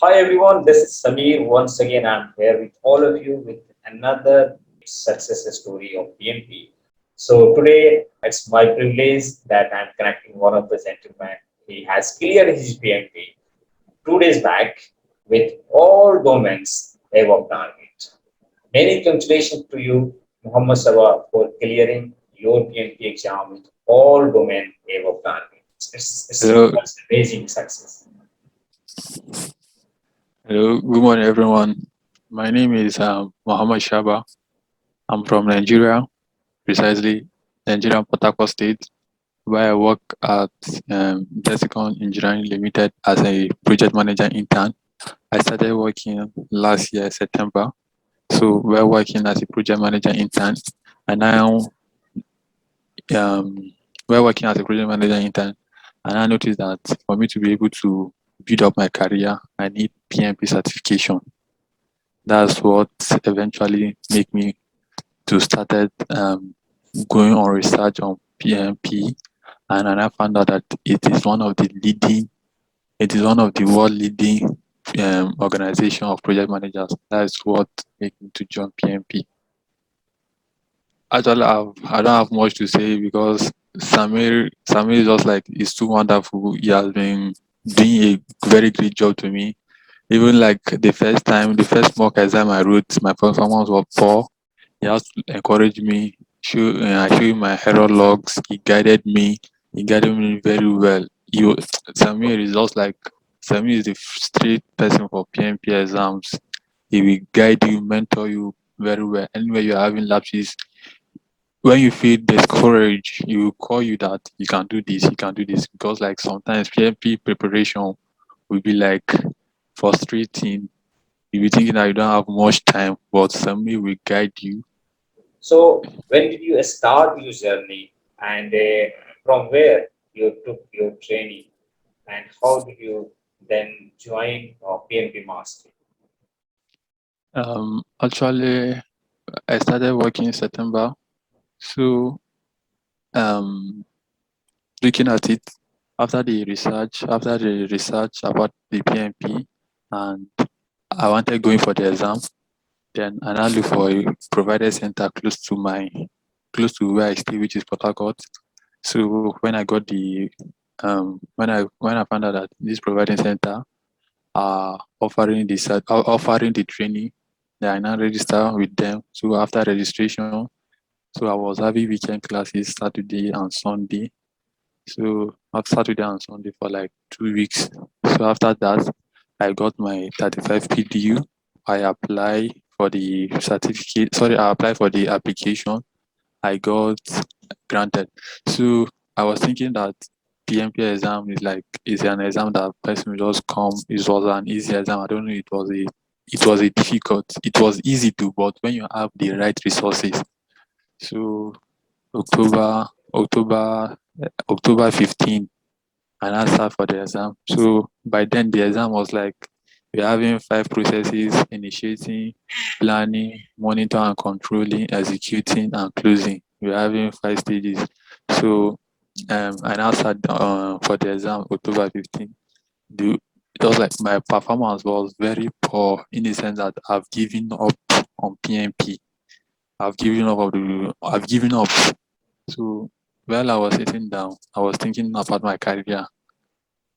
Hi everyone, this is Samir. Once again, I'm here with all of you with another success story of PMP. So today, it's my privilege that I'm connecting one of the gentlemen. He has cleared his PMP 2 days back with all domains above target. Many congratulations to you, Muhammad Sawa, for clearing your PMP exam with all domain above target. Hello, It's amazing success. hello. Good morning, everyone. My name is Muhammad Shaba. I'm from Nigeria, precisely Nigeria, Port Harcourt State, where I work at Desicon Engineering Limited as a project manager intern. I started working last year, September. So we're working as a project manager intern, and now um, we're working as a project manager intern. And I noticed that for me to be able to build up my career, I need PMP certification. That's what eventually made me to started going on research on PMP, and then I found out that it is one of the world leading organization of project managers. That's what made me to join PMP. Actually, I don't have much to say because Samir is just like is too wonderful. He has been doing a very great job to me. Even like the first mock exam I wrote, my performance was poor. He has to encourage me. I show him my error logs. He guided me. He guided me very well. Samir is just like Samir is the straight person for PMP exams. He will guide you, mentor you very well. Anywhere you're having lapses, when you feel discouraged, he will call you that you can do this, you can do this. Because like sometimes PMP preparation will be like frustrating. You'll be thinking that you don't have much time, but Samir will guide you. So, when did you start your journey and from where you took your training and how did you then join PMP Mastery? Actually, I started working in September. So, um, looking at it after the research about the PMP, and I wanted going for the exam. Then I now look for a provider center close to where I stay, which is Port Harcourt. So when I got the when I found out that this providing center are offering the training, then I now register with them. So after registration, so I was having weekend classes Saturday and Sunday. So after Saturday and Sunday for like 2 weeks. So after that, I got my 35 PDU. I apply for the certificate. Sorry, I applied for the application. I got granted. So I was thinking that PMP exam is an exam that person will just come. It was an easy exam. I don't know. It was a difficult. It was easy to, but when you have the right resources. So October October October 15th, and I start for the exam. So by then the exam was like we're having five processes: initiating, planning, monitor and controlling, executing, and closing. We're having five stages. So I now sat for the exam October 15th. The It was like my performance was very poor in the sense that I've given up on PMP. I've given up. So while I was sitting down, I was thinking about my career.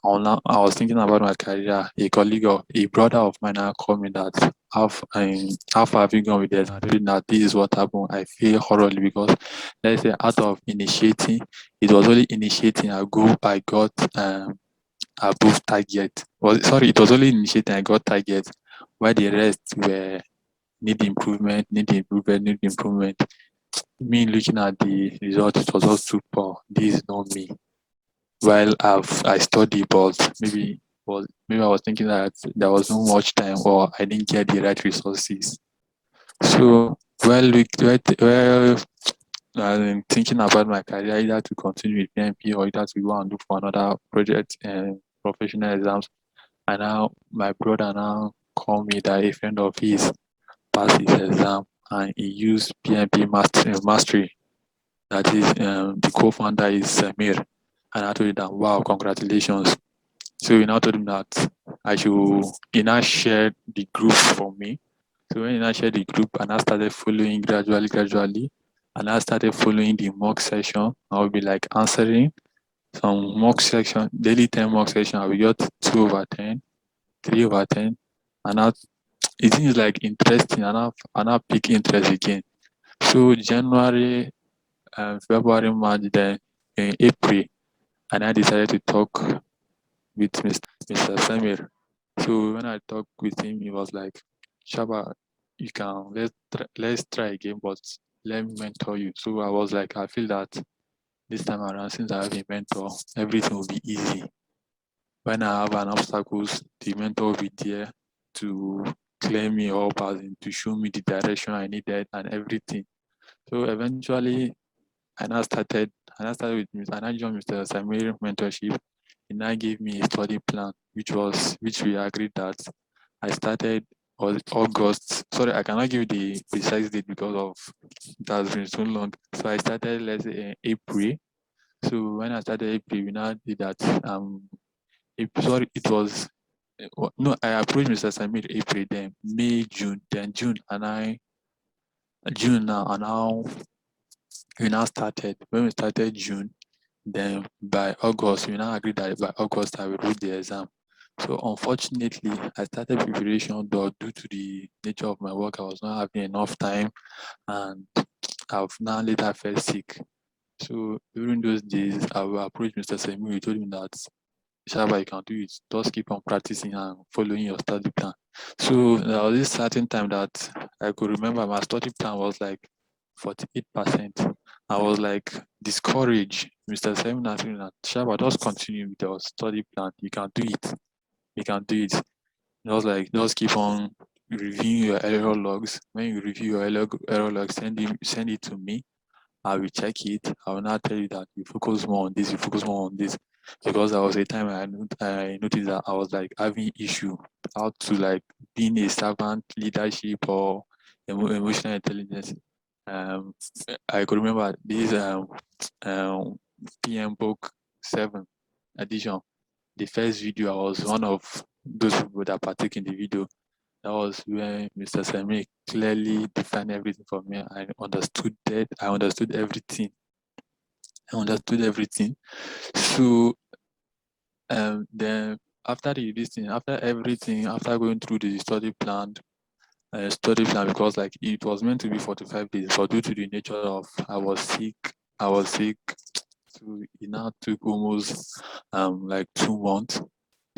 I was thinking about my career. A brother of mine now called me that how far have you gone with this? I told him that this is what happened. I feel horribly because let's say out of initiating, it was only initiating I got above target. It was only initiating I got target, while the rest were need improvement, need improvement. Me looking at the result, it was just too poor. This is not me. While I study, but maybe I was thinking that there was no much time or I didn't get the right resources. So I'm thinking about my career, either to continue with PMP or either to go and look for another project and professional exams. And now my brother now called me that a friend of his passed his exam and he used mastery. That is, the co-founder is Samir. And I told him that, wow, congratulations. So we now told him that he now shared the group for me. So when he now shared the group, and I started following gradually, and I started following the mock session. I will be like answering some mock section, daily 10 mock session. I will get 2/10, 3/10, and now it seems like interesting, and I pick interest again. So January, February, March, then in April, and I decided to talk with Mr. Samir. So when I talked with him, he was like, Shaba, you can let's try again, but let me mentor you. So I was like, I feel that this time around, since I have a mentor, everything will be easy. When I have an obstacles, the mentor will be there to clear me up, as in to show me the direction I needed and everything. So eventually, and I started and I joined Mr. Samir mentorship. And I gave me a study plan, which we agreed that I started on August. Sorry, I cannot give the precise date because of it has been so long. So I started, let's say, in April. So when I started April, we now did that. Sorry, it was no. I approached Mr. Samir April, then May, June, then June, and I June now, and now we now started. When we started June, then by August, we now agreed that by August I will read the exam. So unfortunately, I started preparation, but due to the nature of my work, I was not having enough time, and I've now later felt sick. So during those days, I will approach Mr. Semu. He told me that Shaba, you can do it. Just keep on practicing and following your study plan. So there was this certain time that I could remember my study plan was like 48%. I was like discouraged. Mr. Seminar told me that Shaba, just continue with your study plan. You can do it. You can do it. Just like just keep on reviewing your error logs. When you review your error logs, send it to me. I will check it. I will not tell you that you focus more on this, you focus more on this. Because there was a time I noticed that I was like having issue how to like being a servant, leadership, or emotional intelligence. Um, I could remember this um, PM book 7 edition. The first video, I was one of those people that partake in the video. That was when Mr. Semi clearly defined everything for me. I understood that. I understood everything. I understood everything. So then after the listening, after everything, after going through the study plan, because like it was meant to be 45 days, but due to the nature of I was sick. So it now took almost like 2 months.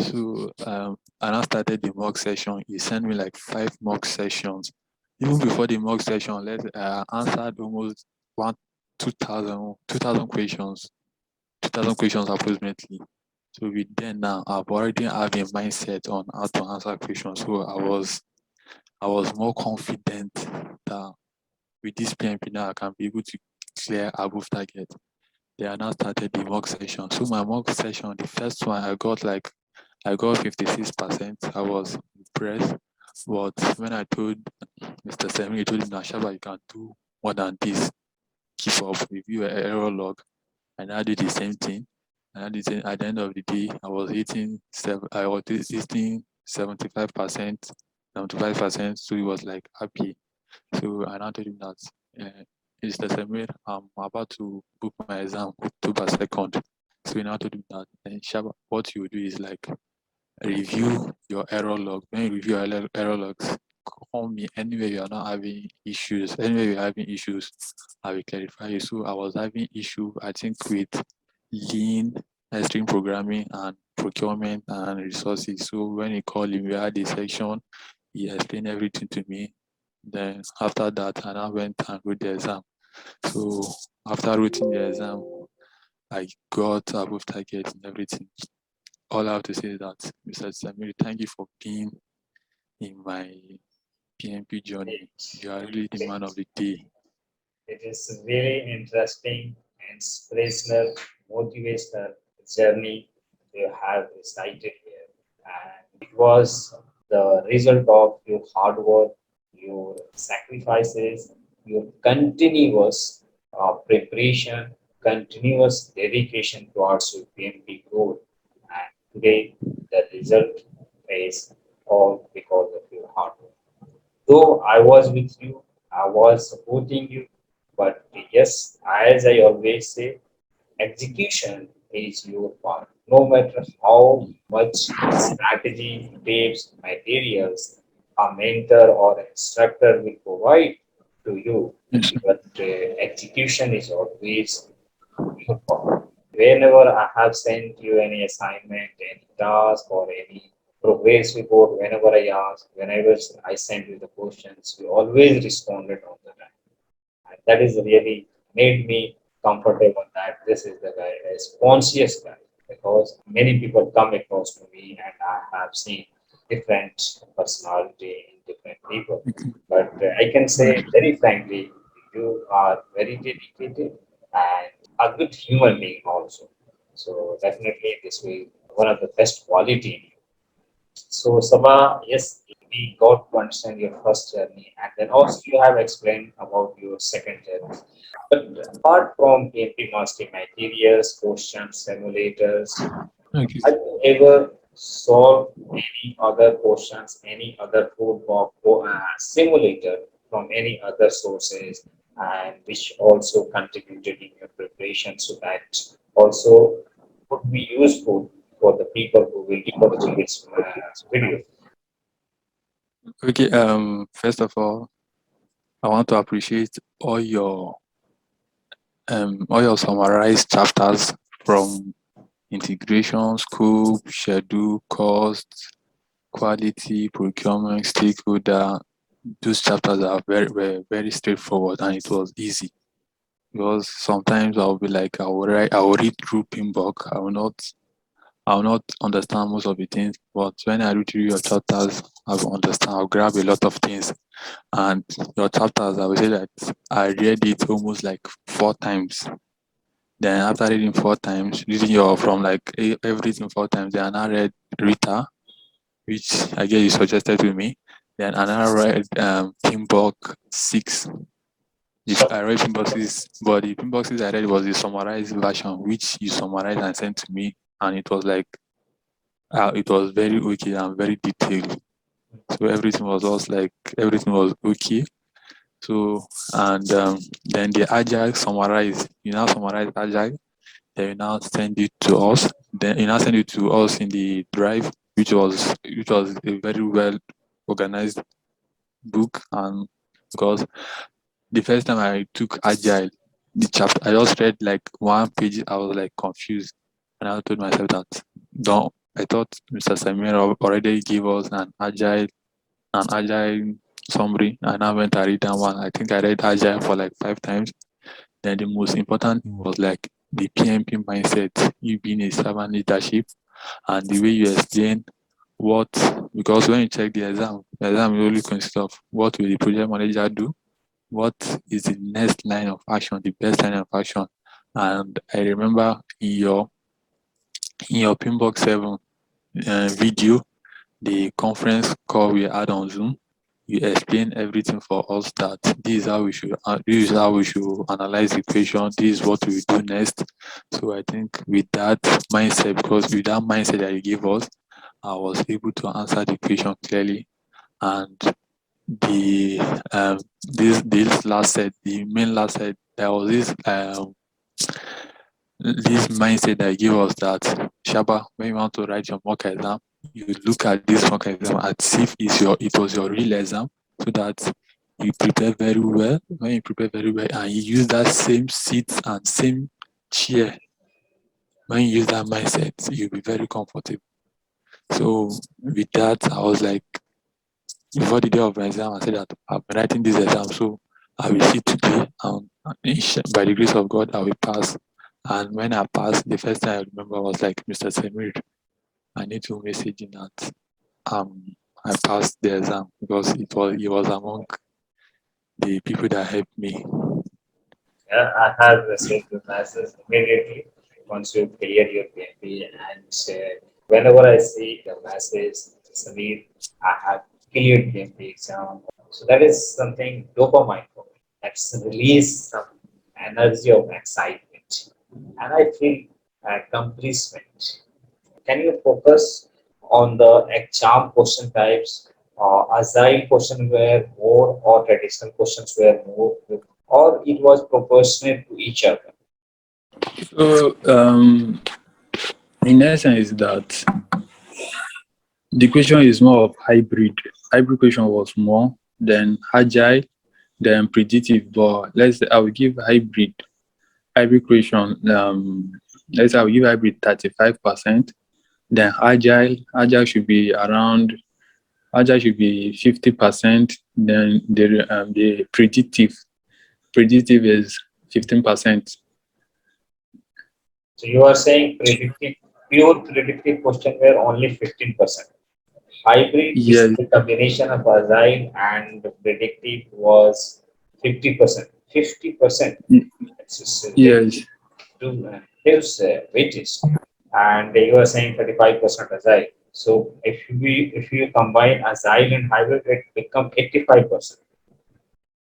So and I started the mock session. He sent me like 5 mock sessions. Even before the mock session, answered almost one 2,000 questions, 2,000 questions approximately. So with then now, I've already have a mindset on how to answer questions. So I was more confident that with this PMP now I can be able to clear above target. They are now started the mock session. So my mock session, the first one I got 56%. I was impressed. But when I told Mr. Semi, he told him that Shaba, you can do more than this. Keep up, review your error log. And I did the same thing. And at the end of the day, I was hitting 75%, 75%. So he was like happy. So I now told him that Mr. Samir, I'm about to book my exam October 2nd. So he now told him that Shaba, what you do is like review your error log. When you review your error logs, call me anywhere you are not having issues. Anywhere you're having issues, I will clarify you. So I was having issue, I think, with lean, extreme programming, and procurement and resources. So when he called him, we had a section. He explained everything to me. Then after that, I now went and wrote the exam. So after writing the exam, I got above target and everything. All I have to say is that, Mr. Samiri, thank you for being in my PMP journey. It, You are really the man of the day. it is really interesting, inspirational, motivational journey you have recited here. And it was the result of your hard work, your sacrifices, your continuous preparation, continuous dedication towards your PMP goal. And today, the result face, all because of your hard work. Though I was with you, I was supporting you, but yes, as I always say, execution is your part. No matter how much strategy, tips, materials a mentor or instructor will provide to you, Yes. but execution is always your part. Whenever I have sent you any assignment, any task, or any progress report, whenever I ask, whenever I send you the questions, you always responded on the time. And that is really made me comfortable that this is the guy, a conscious guy, because many people come across to me and I have seen different personality in different people. Okay. But I can say Okay. very frankly, you are very dedicated and a good human being also. So definitely this will one of the best quality in you. So, Sabha, yes, we got to understand your first journey, and then also you have explained about your second journey. But apart from PMP Mastery materials, questions, simulators, Okay. have you ever solved any other questions, any other simulator from any other sources, and which also contributed in your preparation so that also would be useful for the people who will be watching this video? Okay. First of all, I want to appreciate all your summarized chapters from integration, scope, schedule, cost, quality, procurement, stakeholder. Those chapters are were very straightforward and it was easy. Because sometimes I'll be like, I will read through Pinbook. I will not understand most of the things. But when I read through your chapters, I will understand. I'll grab a lot of things. And your chapters, I would say that I read it almost like 4 times. Then after reading 4 times, reading your from like everything 4 times, then I now read Rita, which I guess you suggested to me. Then I now read Pinbook 6. If So, I read Pinboxes, but the Pinboxes I read was the summarized version, which you summarized and sent to me, and it was like it was very okay and very detailed. So everything was also like everything was okay. So and then the agile summarize, you now summarize agile, then you now send it to us. Then you now send it to us in the drive, which was a very well organized book. And because the first time I took agile, the chapter I just read like one page, I was like confused, and I told myself that don't. I thought Mr. Samir already gave us an agile summary, and I went and read that one. I think I read agile for like 5 times. Then the most important thing was like the PMP mindset, you being a servant leadership, and the way you explain what, because when you check the exam will only consist of what will the project manager do, what is the next line of action, the best line of action. And I remember in your Pinbox 7 video, the conference call we had on Zoom, you explain everything for us that this is how we should analyze the equation, this is what we do next. So I think with that mindset, because with that mindset that you gave us, I was able to answer the question clearly. And the this last set, the main last set, there was this mindset that gave us that Shaba, when you want to write your mock exam, you look at this mock exam as if it was your real exam, so that you prepare very well. When you prepare very well and you use that same seat and same chair, when you use that mindset, you'll be very comfortable. So with that, I was like, before the day of my exam, I said that I've been writing this exam, so I will see today, and by the grace of God, I will pass. And when I passed, the first time I remember was like, Mr. Samir, I need to message him that I passed the exam because he was among the people that helped me. yeah, I have received the message immediately once you clear your PMP, and whenever I see the message, Samir, I have cleared PMP exam. So that is something dopamine for me. That's release some energy of excitement, and I feel accomplishment. Can you focus on the exam question types? Agile questions were more, or traditional questions were more, or it was proportionate to each other? So, in essence, is that the question is more of hybrid. Hybrid question was more, then agile, then predictive. But let's say I will give hybrid question. Let's say I will give hybrid 35%. Then agile should be around. Agile should be 50%. Then the predictive is 15%. So you are saying predictive, pure predictive question were only 15%. Hybrid is Yes, the combination of agile and predictive was 50%. 50%. It's just a yes, gives weightage. And you are saying 35% agile. So if you combine agile and hybrid, it become 85%.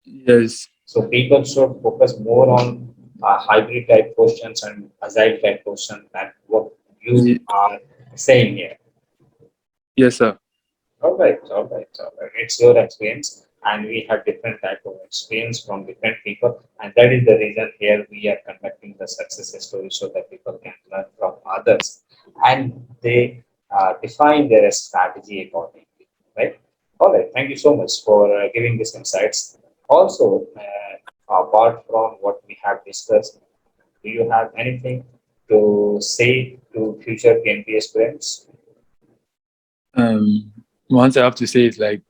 yes. So people should focus more on hybrid type questions and agile type questions than what you Ye- are saying here. Yes, sir. All right, all right, all right. It's your experience, and we have different type of experience from different people, and that is the reason here we are conducting the success story so that people can learn from others, and they define their strategy accordingly. Right. All right. Thank you so much for giving these insights. Also, apart from what we have discussed, do you have anything to say to future PNP aspirants? Um, One thing I have to say is like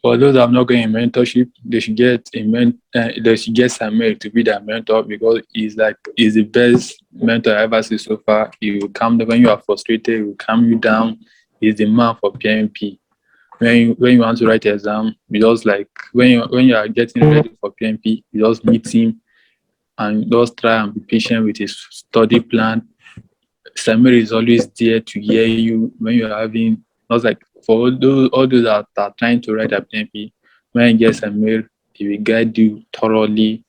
for those that have not getting a mentorship, they should get Samir to be their mentor because he's the best mentor I ever seen so far. He will calm down when you are frustrated. He will calm you down. He's the man for PMP. When you want to write the exam, you just like when you are getting ready for PMP, you just meet him and just try and be patient with his study plan. Samir is always there to hear you when you're having. Not like for all those that are trying to write a PMP, when you get Samir, he will guide you thoroughly.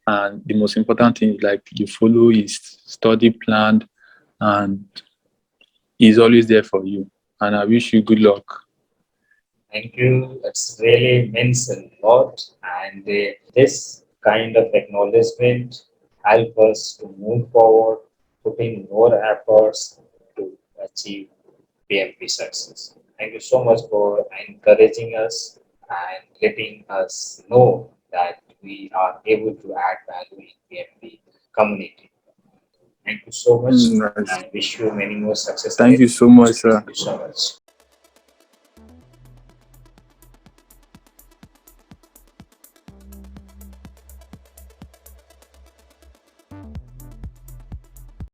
And the most important thing is like you follow his study plan, and he's always there for you. And I wish you good luck. Thank you. It's really means a lot, and this kind of acknowledgement help us to move forward, putting more efforts to achieve PMP success. Thank you so much for encouraging us and letting us know that we are able to add value in PMP community. Thank you so much. Nice. I wish you many more success Thank ahead. you so much, sir. Thank you so much.